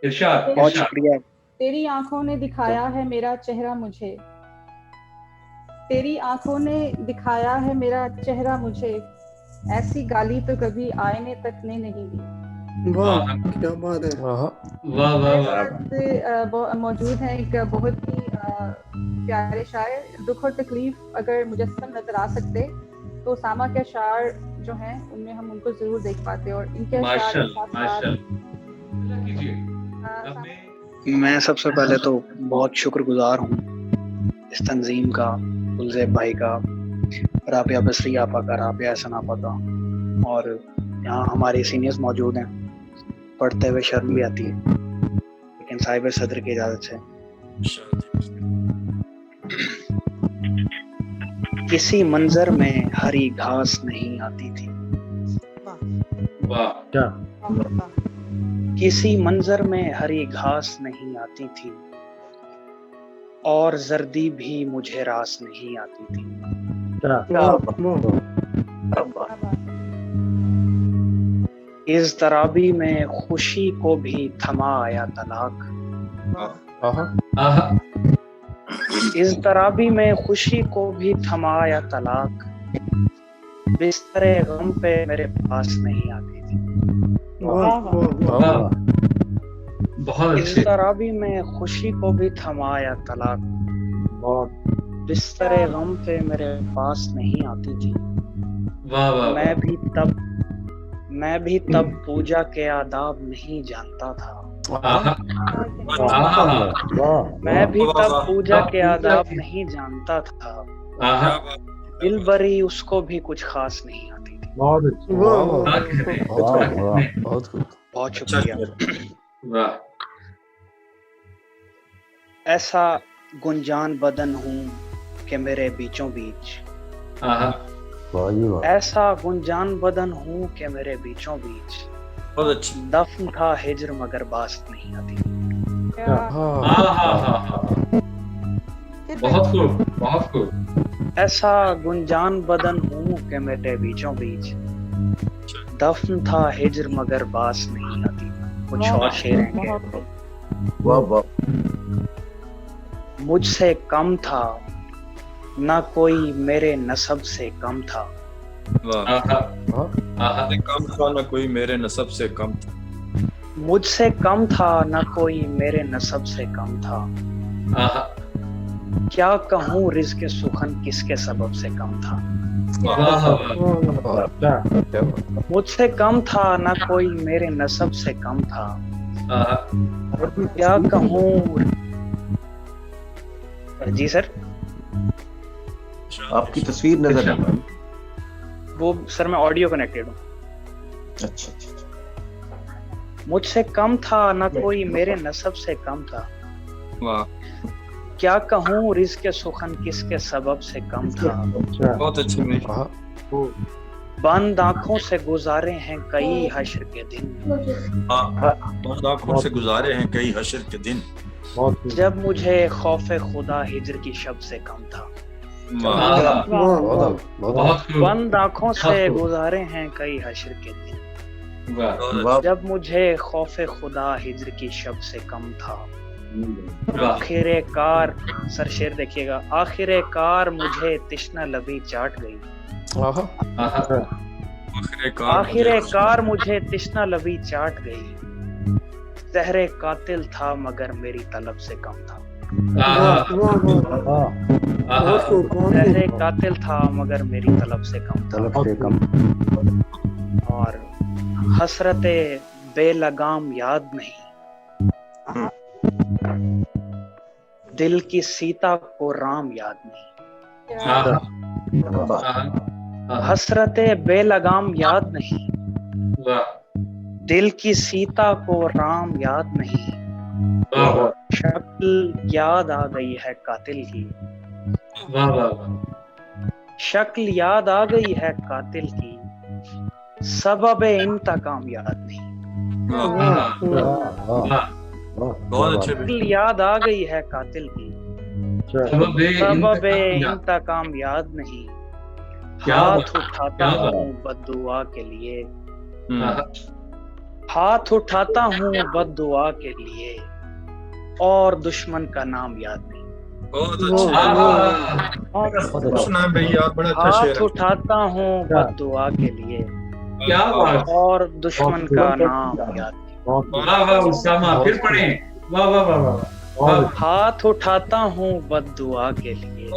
ارشاد بہت ارشاد. شکریہ. تیری آنکھوں نے دکھایا ہے میرا چہرہ مجھے، تیری آنکھوں نے دکھایا ہے میرا چہرہ مجھے، ایسی گالی تو کبھی آئینے تک نے نہیں دی. واہ کیا بات ہے. واہ واہ واہ. میرے پاس موجود ہیں ایک بہت ہی پیارے شاعر. دکھ اور تکلیف اگر مجسم نظر آ سکتے تو اسامہ کے اشعار جو ہیں ان میں ہم ان کو ضرور دیکھ پاتے، اور ان کے اشعار کے ساتھ ساتھ میں سب سے پہلے تو بہت شکر گزار ہوں اس تنظیم کا، گلزیب بھائی کا، رابعہ بصری آپا کا، رابعہ احسن آپا کا، اور یہاں ہمارے سینئرز موجود ہیں. پڑھتے ہوئے شرم بھی آتی ہے لیکن صاحب صدر کی اجازت سے. کسی منظر میں ہری گھاس نہیں آتی تھی، کسی منظر میں ہری گھاس نہیں آتی تھی، اور زردی بھی مجھے راس نہیں آتی تھی. اضطرابی میں خوشی کو بھی تھما آیا طلاق، اضطرابی میں خوشی کو بھی تھما آیا طلاق، بستر غم پہ میرے پاس نہیں آتی تھی. بہت اچھے. اضطرابی میں خوشی کو بھی تھما آیا طلاق، بستر غم پہ میرے پاس نہیں آتی تھی. واہ واہ. میں بھی تب پوجا کے آداب نہیں جانتا تھا، میں بھی تب پوجا کے آداب نہیں جانتا تھا، دل بری اس کو بھی کچھ خاص نہیں آتی تھی. بہت شکریہ. ایسا گنجان بدن ہوں کہ میرے بیچوں بیچ، ایسا گنجان بدن ہوں کہ میرے بیچوں بیچ، دفن تھا ہجر مگر بات نہیں آتی. بہت خوب بہت خوب. ایسا گنجان بدن ہوں کہ میرے بیچوں بیچ، دفن تھا ہجر مگر باس نہیں آتی. کچھ اور شعر ہیں کہ مجھ سے کم تھا نہ کوئی میرے نسب سے کم تھا، کم تھا نہ کوئی میرے نسب سے کم تھا، مجھ سے کم تھا نہ کوئی میرے نسب سے کم تھا، کیا کہوں رزق سخن کس کے سبب سے کم تھا. مجھ سے کم تھا نہ کوئی میرے نسب سے کم تھا، کیا کہوں. جی سر آپ کی تصویر نظر آ رہی. وہ سر میں آڈیو کنیکٹڈ ہوں. اچھا مجھ سے کم تھا نہ کوئی میرے نسب سے کم تھا، کیا کہوں رزق سخن کس کے سبب سے کم تھا. بہت اچھا. بند آنکھوں سے گزارے ہیں کئی حشر کے دن، بند آنکھوں سے گزارے ہیں کئی حشر کے دن، جب مجھے خوف خدا ہجر کی شب سے کم تھا. بند آنکھوں سے گزارے ہیں کئی حشر کے دن، جب مجھے خوف خدا ہجر کی شب سے کم تھا. آخر کار سر شعر دیکھیے گا، آخر کار مجھے تشنہ لبی چاٹ گئی، آخر کار مجھے تشنہ لبی چاٹ گئی، زہر قاتل تھا مگر میری طلب سے کم تھا. زہر قاتل تھا مگر میری طلب سے کم تھا. اور حسرت بے لگام یاد نہیں، دل کی سیتا کو رام یاد نہیں. حسرت بے لگام یاد نہیں، دل کی سیتا کو رام یاد نہیں، شکل یاد آ گئی ہے قاتل کی، شکل یاد آ گئی ہے قاتل کی، سبب انتقام یاد نہیں. شکل یاد آ گئی ہے قاتل کی، سبب انتقام یاد نہیں، ہاتھ اٹھاتا ہوں بد دعا کے لیے، ہاتھ اٹھاتا ہوں بد دعا کے لیے اور دشمن کا نام یاد نہیں. بہت واہ اچھا سنا ہے بھیا، بڑا اچھا شعر ہاتھ ہے. اٹھاتا ہوں بد دعا کے لیے کیا بات. اور دشمن کا نام یاد نہیں. واہ واہ اسامہ پھر پڑھیں. واہ واہ واہ واہ واہ. ہاتھ اٹھاتا ہوں بد دعا کے لیے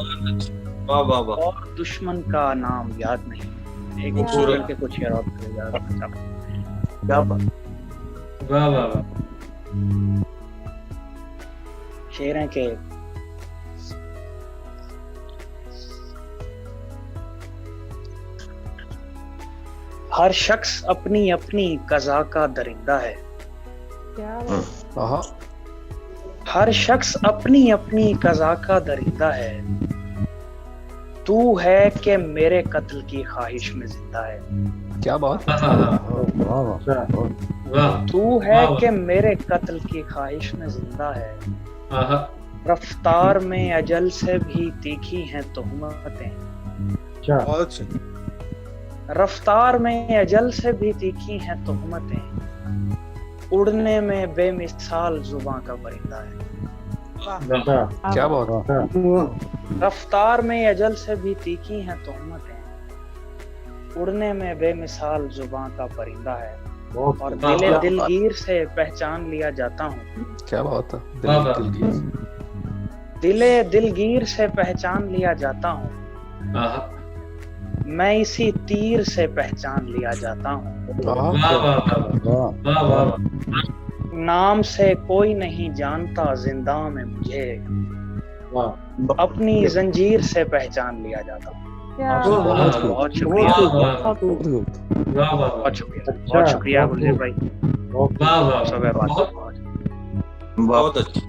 واہ واہ واہ، اور دشمن کا نام یاد نہیں. ایک خوبصورت. کے کچھ شعر آپ کو یاد رکھنا. کیا بات. واہ واہ واہ. شعر ہیں کہ ہر شخص اپنی اپنی قضا کا درندہ ہے. کیا ہر شخص اپنی اپنی قضا کا درندہ ہے. تو ہے کہ میرے قتل کی خواہش میں زندہ ہے. کیا بات. واہ تو ہے کہ میرے قتل کی خواہش میں زندہ ہے. رفتار میں اجل سے بھی تیکھی ہیں تہمتیں. بہت اچھا. رفتار میں اجل سے بھی تیکھی ہیں تہمتیں. اڑنے میں بے مثال زباں کا پرندہ ہے. کیا بات. رفتار میں اجل سے بھی تیکھی ہیں تہمتیں. اڑنے میں بے مثال زباں کا پرندہ ہے. اور دلگیر سے پہچان لیا جاتا ہوں. کیا بات ہے. دلگیر سے پہچان لیا جاتا ہوں. میں اسی تیر سے پہچان لیا جاتا ہوں. نام سے کوئی نہیں جانتا زنداں میں مجھے. اپنی زنجیر سے پہچان لیا جاتا ہوں. بہت شکریہ. بہت شکریہ. بہت شکریہ گلزیر بھائی. واہ واہ. صبح بات. بہت اچھا.